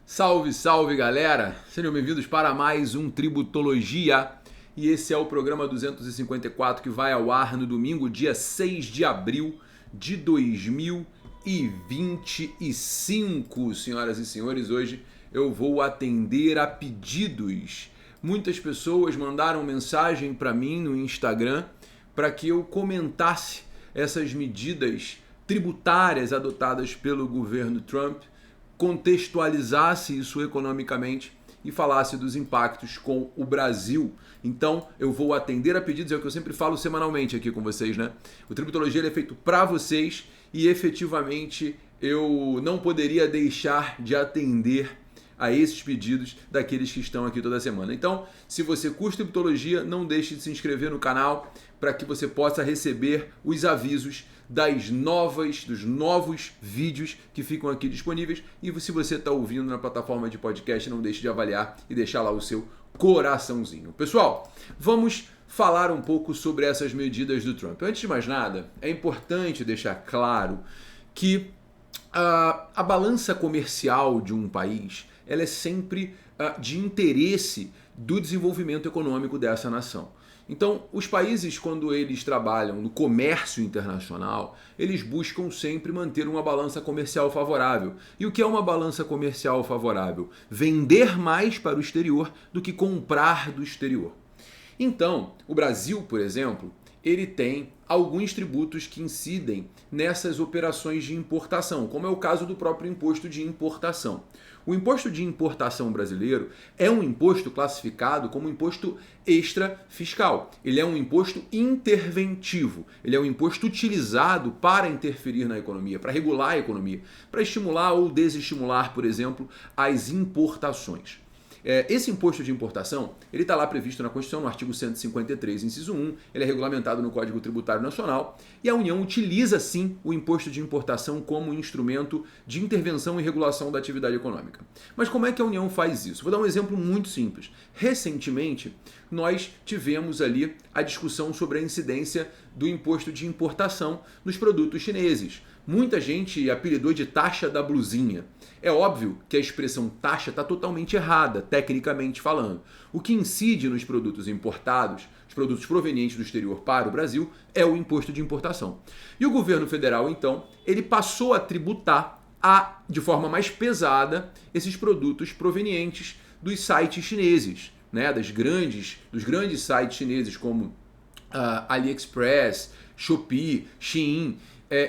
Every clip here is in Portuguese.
Salve, salve galera! Sejam bem-vindos para mais um Tributologia e esse é o programa 254 que vai ao ar no domingo, dia 6 de abril de 2025. Senhoras e senhores, hoje eu vou atender a pedidos. Muitas pessoas mandaram mensagem para mim no Instagram para que eu comentasse essas medidas tributárias adotadas pelo governo Trump, contextualizasse isso economicamente e falasse dos impactos com o Brasil. Então eu vou atender a pedidos, é o que eu sempre falo semanalmente aqui com vocês, né? O Tributologia ele é feito para vocês e efetivamente eu não poderia deixar de atender a esses pedidos daqueles que estão aqui toda semana. Então, se você curte Tributologia, não deixe de se inscrever no canal para que você possa receber os avisos dos novos vídeos que ficam aqui disponíveis. E se você está ouvindo na plataforma de podcast, não deixe de avaliar e deixar lá o seu coraçãozinho. Pessoal, vamos falar um pouco sobre essas medidas do Trump. Antes de mais nada, é importante deixar claro que a balança comercial de um país ela é sempre de interesse do desenvolvimento econômico dessa nação. Então, os países, quando eles trabalham no comércio internacional, eles buscam sempre manter uma balança comercial favorável. E o que é uma balança comercial favorável? Vender mais para o exterior do que comprar do exterior. Então, o Brasil, por exemplo, ele tem alguns tributos que incidem nessas operações de importação, como é o caso do próprio imposto de importação. O imposto de importação brasileiro é um imposto classificado como imposto extra-fiscal. Ele é um imposto interventivo. Ele é um imposto utilizado para interferir na economia, para regular a economia, para estimular ou desestimular, por exemplo, as importações. Esse imposto de importação, ele está lá previsto na Constituição, no artigo 153, inciso 1, ele é regulamentado no Código Tributário Nacional e a União utiliza, sim, o imposto de importação como instrumento de intervenção e regulação da atividade econômica. Mas como é que a União faz isso? Vou dar um exemplo muito simples. Recentemente, nós tivemos ali a discussão sobre a incidência do imposto de importação nos produtos chineses. Muita gente apelidou de taxa da blusinha. É óbvio que a expressão taxa está totalmente errada, tecnicamente falando. O que incide nos produtos importados, os produtos provenientes do exterior para o Brasil, é o imposto de importação. E o governo federal, então, ele passou a tributar de forma mais pesada esses produtos provenientes dos sites chineses, né? Dos grandes sites chineses como AliExpress, Shopee, Shein.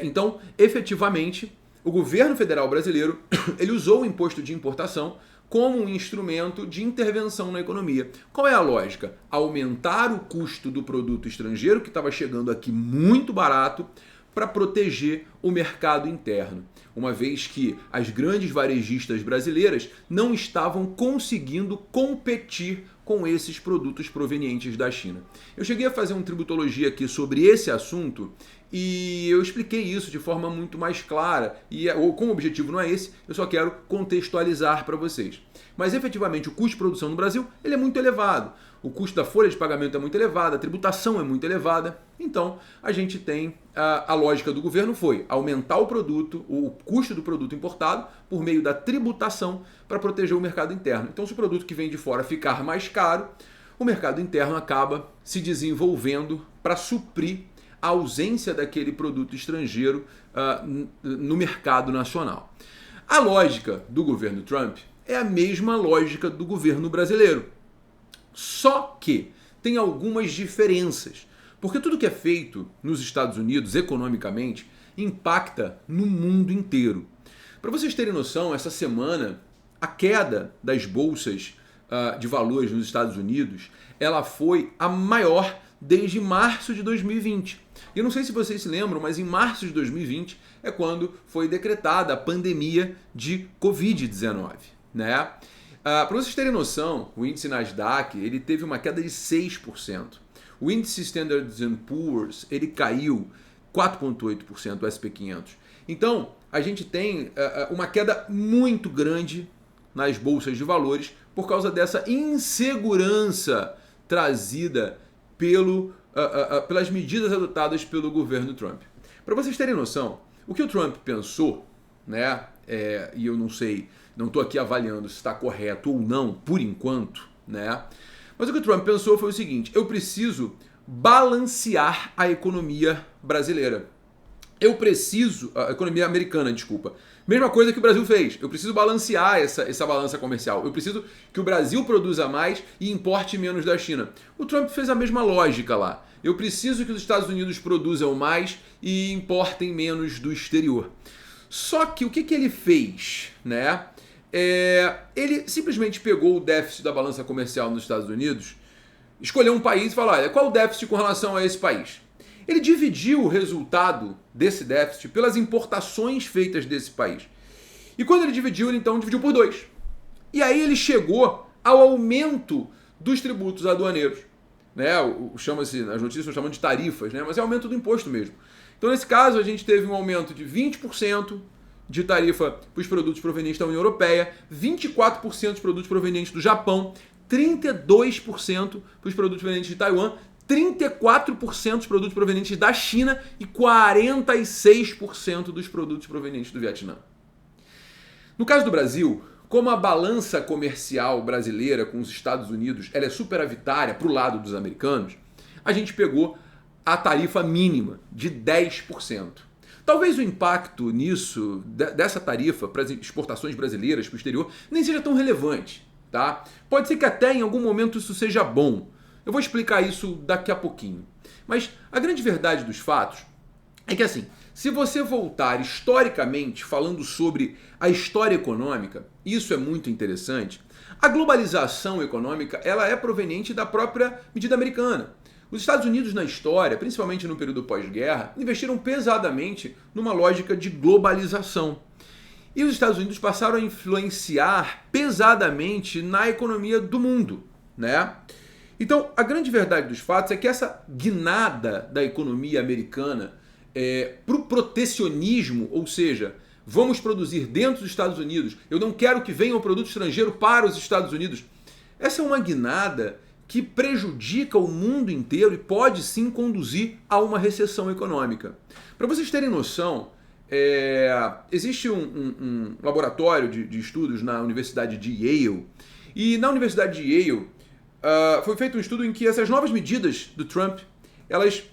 Então, efetivamente, o governo federal brasileiro ele usou o imposto de importação como um instrumento de intervenção na economia. Qual é a lógica? Aumentar o custo do produto estrangeiro, que estava chegando aqui muito barato, para proteger o mercado interno, uma vez que as grandes varejistas brasileiras não estavam conseguindo competir com esses produtos provenientes da China. Eu cheguei a fazer uma tributologia aqui sobre esse assunto e eu expliquei isso de forma muito mais clara e como o objetivo não é esse, eu só quero contextualizar para vocês. Mas efetivamente o custo de produção no Brasil ele é muito elevado. O custo da folha de pagamento é muito elevado, a tributação é muito elevada. Então, a gente tem a lógica do governo foi aumentar o custo do produto importado por meio da tributação para proteger o mercado interno. Então, se o produto que vem de fora ficar mais caro, o mercado interno acaba se desenvolvendo para suprir a ausência daquele produto estrangeiro no mercado nacional. A lógica do governo Trump é a mesma lógica do governo brasileiro. Só que tem algumas diferenças, porque tudo que é feito nos Estados Unidos economicamente impacta no mundo inteiro. Para vocês terem noção, essa semana a queda das bolsas de valores nos Estados Unidos ela foi a maior desde março de 2020. E eu não sei se vocês se lembram, mas em março de 2020 é quando foi decretada a pandemia de Covid-19, né? Para vocês terem noção, o índice Nasdaq ele teve uma queda de 6%. O índice Standard & Poor's ele caiu 4,8%, o SP500. Então, a gente tem uma queda muito grande nas bolsas de valores por causa dessa insegurança trazida pelas medidas adotadas pelo governo Trump. Para vocês terem noção, o que o Trump pensou, né, e eu não sei Não estou aqui avaliando se está correto ou não, por enquanto, né? Mas o que o Trump pensou foi o seguinte: eu preciso balancear a economia brasileira. A economia americana, desculpa. Mesma coisa que o Brasil fez. Eu preciso balancear essa balança comercial. Eu preciso que o Brasil produza mais e importe menos da China. O Trump fez a mesma lógica lá. Eu preciso que os Estados Unidos produzam mais e importem menos do exterior. Só que o que ele fez, né? Ele simplesmente pegou o déficit da balança comercial nos Estados Unidos, escolheu um país e falou: olha, qual o déficit com relação a esse país? Ele dividiu o resultado desse déficit pelas importações feitas desse país. E quando ele dividiu, ele então dividiu por 2. E aí ele chegou ao aumento dos tributos aduaneiros. Né? Chama-se, as notícias estão chamando de tarifas, né? Mas é aumento do imposto mesmo. Então, nesse caso, a gente teve um aumento de 20% de tarifa para os produtos provenientes da União Europeia, 24% dos produtos provenientes do Japão, 32% para os produtos provenientes de Taiwan, 34% dos produtos provenientes da China e 46% dos produtos provenientes do Vietnã. No caso do Brasil, como a balança comercial brasileira com os Estados Unidos ela é superavitária para o lado dos americanos, a gente pegou a tarifa mínima de 10%. Talvez o impacto nisso, dessa tarifa para as exportações brasileiras para o exterior, nem seja tão relevante. Tá? Pode ser que até em algum momento isso seja bom. Eu vou explicar isso daqui a pouquinho. Mas a grande verdade dos fatos é que, assim, se você voltar historicamente falando sobre a história econômica, isso é muito interessante, a globalização econômica ela é proveniente da própria medida americana. Os Estados Unidos na história, principalmente no período pós-guerra, investiram pesadamente numa lógica de globalização. E os Estados Unidos passaram a influenciar pesadamente na economia do mundo, né? Então, a grande verdade dos fatos é que essa guinada da economia americana para o protecionismo, ou seja, vamos produzir dentro dos Estados Unidos, eu não quero que venha um produto estrangeiro para os Estados Unidos, essa é uma guinada que prejudica o mundo inteiro e pode sim conduzir a uma recessão econômica. Para vocês terem noção, existe um laboratório de estudos na Universidade de Yale, e na Universidade de Yale foi feito um estudo em que essas novas medidas do Trump, elas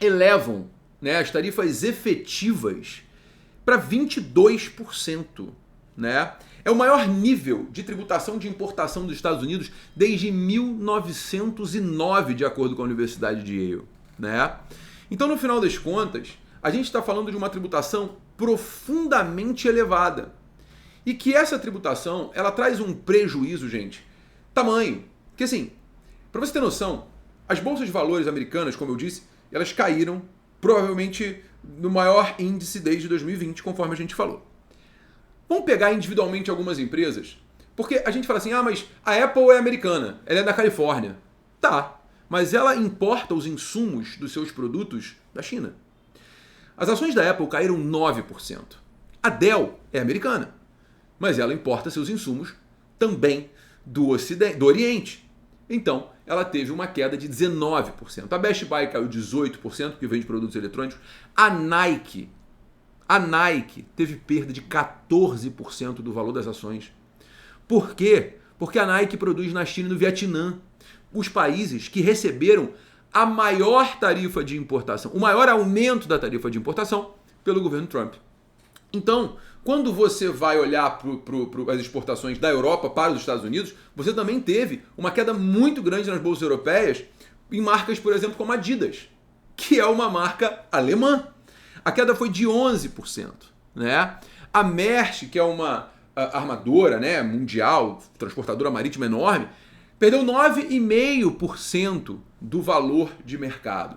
elevam, né, as tarifas efetivas para 22%. Né? É o maior nível de tributação de importação dos Estados Unidos desde 1909, de acordo com a Universidade de Yale. Né? Então, no final das contas, a gente está falando de uma tributação profundamente elevada. E que essa tributação, ela traz um prejuízo, gente, tamanho. Que assim, para você ter noção, as bolsas de valores americanas, como eu disse, elas caíram provavelmente no maior índice desde 2020, conforme a gente falou. Vamos pegar individualmente algumas empresas, porque a gente fala assim, mas a Apple é americana, ela é da Califórnia. Tá, mas ela importa os insumos dos seus produtos da China. As ações da Apple caíram 9%. A Dell é americana, mas ela importa seus insumos também do Oriente. Então, ela teve uma queda de 19%. A Best Buy caiu 18%, que vende produtos eletrônicos. A Nike teve perda de 14% do valor das ações. Por quê? Porque a Nike produz na China e no Vietnã, os países que receberam a maior tarifa de importação, o maior aumento da tarifa de importação pelo governo Trump. Então, quando você vai olhar para as exportações da Europa para os Estados Unidos, você também teve uma queda muito grande nas bolsas europeias em marcas, por exemplo, como a Adidas, que é uma marca alemã. A queda foi de 11%. Né? A Maersk, que é uma armadora, né, mundial, transportadora marítima enorme, perdeu 9,5% do valor de mercado.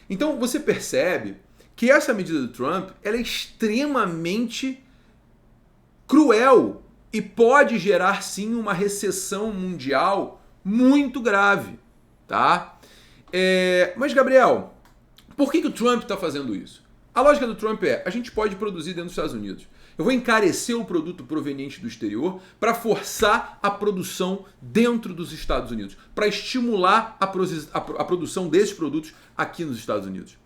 Então você percebe que essa medida do Trump ela é extremamente cruel e pode gerar sim uma recessão mundial muito grave. Tá? Mas, Gabriel, por que o Trump está fazendo isso? A lógica do Trump é, a gente pode produzir dentro dos Estados Unidos. Eu vou encarecer o produto proveniente do exterior para forçar a produção dentro dos Estados Unidos, para estimular a produção desses produtos aqui nos Estados Unidos.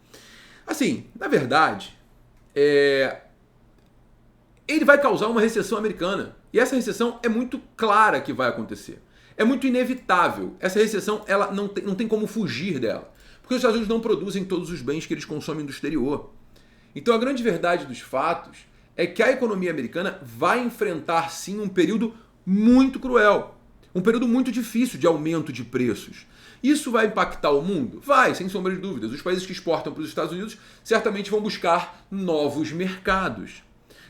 Assim, na verdade, ele vai causar uma recessão americana. E essa recessão é muito clara que vai acontecer. É muito inevitável. Essa recessão ela não tem como fugir dela. Porque os Estados Unidos não produzem todos os bens que eles consomem do exterior. Então a grande verdade dos fatos é que a economia americana vai enfrentar sim um período muito cruel. Um período muito difícil de aumento de preços. Isso vai impactar o mundo? Vai, sem sombra de dúvidas. Os países que exportam para os Estados Unidos certamente vão buscar novos mercados.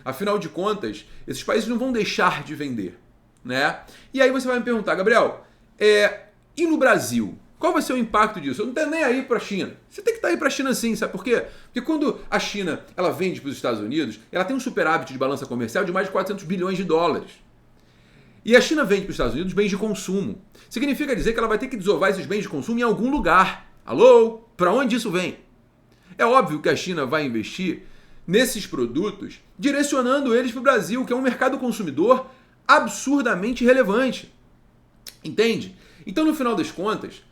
Afinal de contas, esses países não vão deixar de vender, né? E aí você vai me perguntar, Gabriel, e no Brasil? Qual vai ser o impacto disso? Eu não tenho nem aí para a China. Você tem que estar aí para a China sim, sabe por quê? Porque quando a China ela vende para os Estados Unidos, ela tem um superávit de balança comercial de mais de 400 bilhões de dólares. E a China vende para os Estados Unidos bens de consumo. Significa dizer que ela vai ter que desovar esses bens de consumo em algum lugar. Alô? Para onde isso vem? É óbvio que a China vai investir nesses produtos, direcionando eles para o Brasil, que é um mercado consumidor absurdamente relevante. Entende? Então, no final das contas,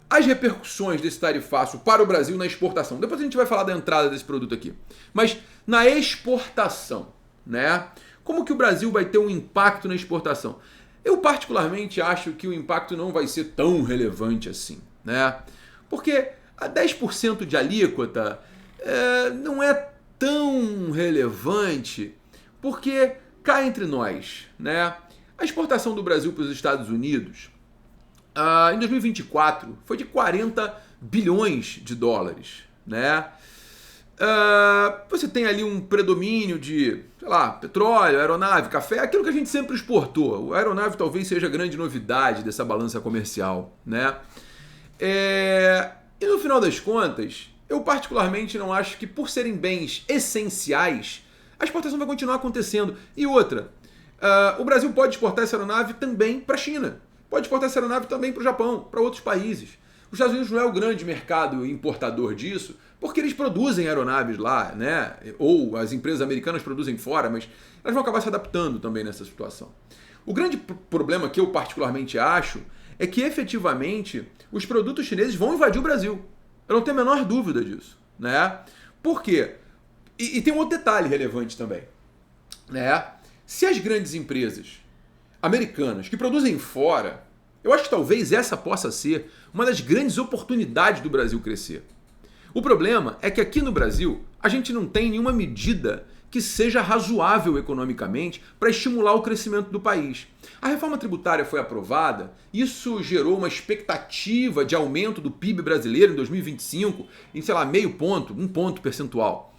as repercussões desse tarifaço para o Brasil na exportação. Depois a gente vai falar da entrada desse produto aqui. Mas na exportação, né? Como que o Brasil vai ter um impacto na exportação? Eu particularmente acho que o impacto não vai ser tão relevante assim, né? Porque a 10% de alíquota não é tão relevante, porque cá entre nós, né? A exportação do Brasil para os Estados Unidos em 2024 foi de 40 bilhões de dólares, né? Você tem ali um predomínio de, sei lá, petróleo, aeronave, café, aquilo que a gente sempre exportou. O aeronave talvez seja a grande novidade dessa balança comercial, né? E no final das contas, eu particularmente não acho que por serem bens essenciais, a exportação vai continuar acontecendo. E outra, o Brasil pode exportar essa aeronave também para a China. Pode exportar essa aeronave também para o Japão, para outros países. Os Estados Unidos não é o grande mercado importador disso, porque eles produzem aeronaves lá, né? Ou as empresas americanas produzem fora, mas elas vão acabar se adaptando também nessa situação. O grande problema que eu particularmente acho é que efetivamente os produtos chineses vão invadir o Brasil. Eu não tenho a menor dúvida disso, né? Por quê? E tem um outro detalhe relevante também, né? Se as grandes empresas americanas que produzem fora, eu acho que talvez essa possa ser uma das grandes oportunidades do Brasil crescer. O problema é que aqui no Brasil a gente não tem nenhuma medida que seja razoável economicamente para estimular o crescimento do país. A reforma tributária foi aprovada, isso gerou uma expectativa de aumento do PIB brasileiro em 2025 em, sei lá, meio ponto, 1 ponto percentual.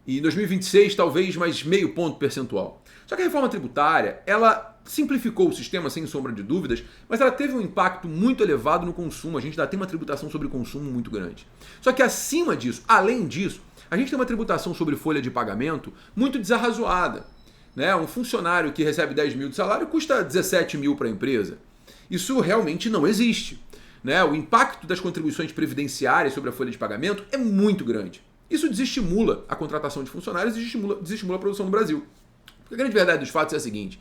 E em 2026 talvez mais meio ponto percentual. Só que a reforma tributária, ela simplificou o sistema sem sombra de dúvidas, mas ela teve um impacto muito elevado no consumo. A gente ainda tem uma tributação sobre consumo muito grande. Só que acima disso, além disso, a gente tem uma tributação sobre folha de pagamento muito desarrazoada, né? Um funcionário que recebe 10 mil de salário custa 17 mil para a empresa. Isso realmente não existe, né? O impacto das contribuições previdenciárias sobre a folha de pagamento é muito grande. Isso desestimula a contratação de funcionários e desestimula a produção no Brasil. Porque a grande verdade dos fatos é a seguinte: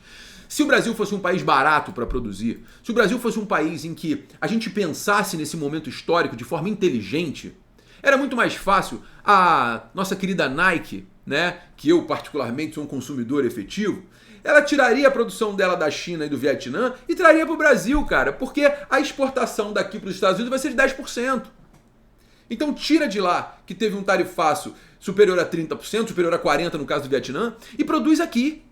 se o Brasil fosse um país barato para produzir, se o Brasil fosse um país em que a gente pensasse nesse momento histórico de forma inteligente, era muito mais fácil a nossa querida Nike, né, que eu particularmente sou um consumidor efetivo, ela tiraria a produção dela da China e do Vietnã e traria para o Brasil, cara, porque a exportação daqui para os Estados Unidos vai ser de 10%. Então tira de lá, que teve um tarifaço superior a 30%, superior a 40% no caso do Vietnã, e produz aqui.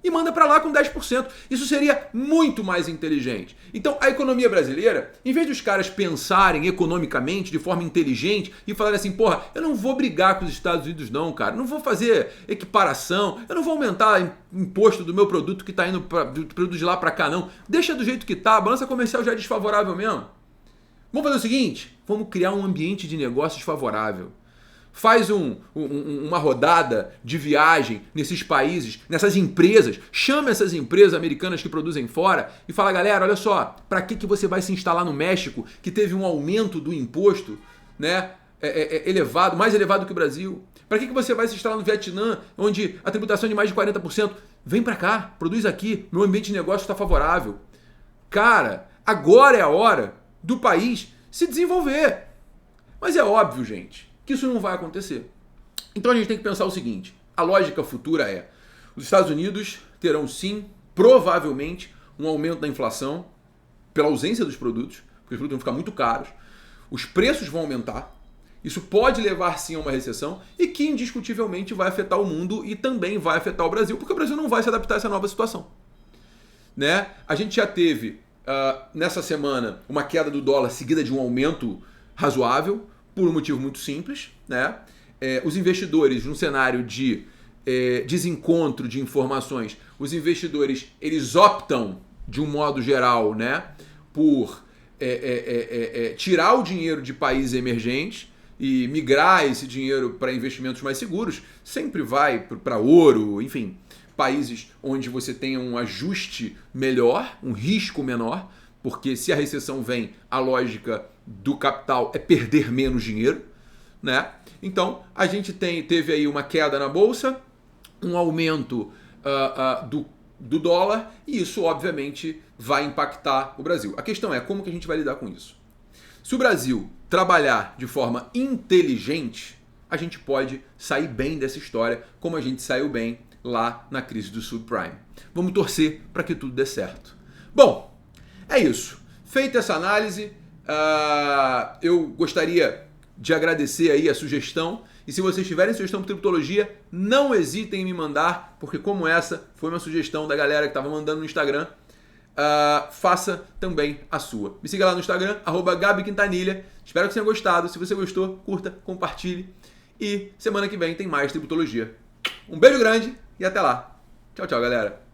E manda para lá com 10%. Isso seria muito mais inteligente. Então a economia brasileira, em vez dos caras pensarem economicamente de forma inteligente e falarem assim, porra, eu não vou brigar com os Estados Unidos não, cara, não vou fazer equiparação, eu não vou aumentar imposto do meu produto que está indo do produto de lá para cá não, deixa do jeito que tá, a balança comercial já é desfavorável mesmo. Vamos fazer o seguinte, vamos criar um ambiente de negócios favorável. Faz uma rodada de viagem nesses países, nessas empresas, chama essas empresas americanas que produzem fora e fala, galera, olha só, para que você vai se instalar no México, que teve um aumento do imposto, né, elevado, mais elevado que o Brasil? Para que você vai se instalar no Vietnã, onde a tributação é de mais de 40%? Vem para cá, produz aqui, meu ambiente de negócio está favorável. Cara, agora é a hora do país se desenvolver. Mas é óbvio, gente, que isso não vai acontecer. Então a gente tem que pensar o seguinte, A lógica futura é: os Estados Unidos terão sim, provavelmente, um aumento da inflação pela ausência dos produtos, porque os produtos vão ficar muito caros, os preços vão aumentar, isso pode levar sim a uma recessão e que indiscutivelmente vai afetar o mundo e também vai afetar o Brasil, porque o Brasil não vai se adaptar a essa nova situação. Né? A gente já teve, nessa semana, uma queda do dólar seguida de um aumento razoável, por um motivo muito simples. Né? Os investidores, num cenário de desencontro de informações, os investidores eles optam, de um modo geral, né, por tirar o dinheiro de países emergentes e migrar esse dinheiro para investimentos mais seguros. Sempre vai para ouro, enfim, países onde você tenha um ajuste melhor, um risco menor, porque se a recessão vem, a lógica do capital é perder menos dinheiro, né? Então, a gente teve aí uma queda na bolsa, um aumento do dólar, e isso, obviamente, vai impactar o Brasil. A questão é como que a gente vai lidar com isso. Se o Brasil trabalhar de forma inteligente, a gente pode sair bem dessa história, como a gente saiu bem lá na crise do subprime. Vamos torcer para que tudo dê certo. Bom, é isso. Feita essa análise, eu gostaria de agradecer aí a sugestão. E se vocês tiverem sugestão para tributologia, não hesitem em me mandar, porque como essa foi uma sugestão da galera que estava mandando no Instagram, faça também a sua. Me siga lá no Instagram, @GabiQuintanilha. Espero que você tenha gostado. Se você gostou, curta, compartilhe. E semana que vem tem mais tributologia. Um beijo grande e até lá. Tchau, tchau, galera.